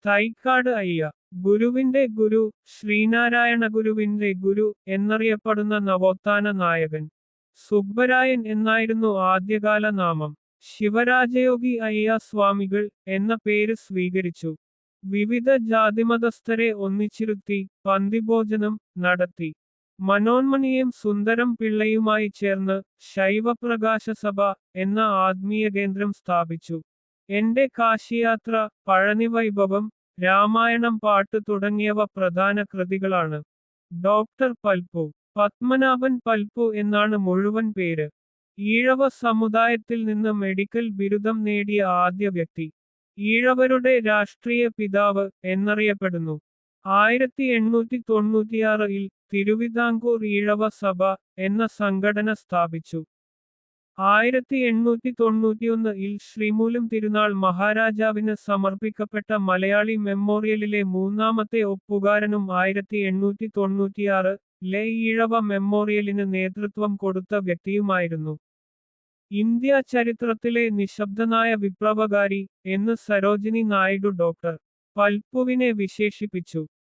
തൈക്കാട് അയ്യ ഗുരുവിന്റെ ഗുരു, ശ്രീനാരായണ ഗുരുവിന്റെ ഗുരു എന്നറിയപ്പെടുന്ന നവോത്ഥാന നായകൻ. സുബ്ബരായൻ എന്നായിരുന്നു ആദ്യകാല നാമം. ശിവരാജയോഗി അയ്യ സ്വാമികൾ എന്ന പേര് സ്വീകരിച്ചു. വിവിധ ജാതിമതസ്ഥരെ ഒന്നിച്ചിരുത്തി പന്തിഭോജനം നടത്തി. മനോന്മണിയും സുന്ദരം പിള്ളയുമായി ചേർന്ന് ശൈവപ്രകാശ സഭ എന്ന ആത്മീയ കേന്ദ്രം സ്ഥാപിച്ചു. എന്റെ കാശിയാത്ര, പഴനി വൈഭവം, രാമായണം പാട്ട് തുടങ്ങിയവ പ്രധാന കൃതികളാണ്. ഡോക്ടർ പൽപ്പു പത്മനാഭൻ പൽപ്പു എന്നാണ് മുഴുവൻ പേര്. ഈഴവ സമുദായത്തിൽ നിന്ന് മെഡിക്കൽ ബിരുദം നേടിയ ആദ്യ വ്യക്തി. ഈഴവരുടെ രാഷ്ട്രീയ പിതാവ് എന്നറിയപ്പെടുന്നു. 1896-ൽ തിരുവിതാംകൂർ ഈഴവ സഭ എന്ന സംഘടന സ്ഥാപിച്ചു. 1891-ൽ ശ്രീമൂലം തിരുനാൾ മഹാരാജാവിന് സമർപ്പിക്കപ്പെട്ട മലയാളി മെമ്മോറിയലിലെ മൂന്നാമത്തെ ഒപ്പുകാരനും 1896-ലെ ഈഴവ മെമ്മോറിയലിന് നേതൃത്വം കൊടുത്ത വ്യക്തിയുമായിരുന്നു. ഇന്ത്യാ ചരിത്രത്തിലെ നിശബ്ദനായ വിപ്ലവകാരി എന്ന് സരോജിനി നായിഡു ഡോക്ടർ പൽപ്പുവിനെ വിശേഷിപ്പിച്ചു.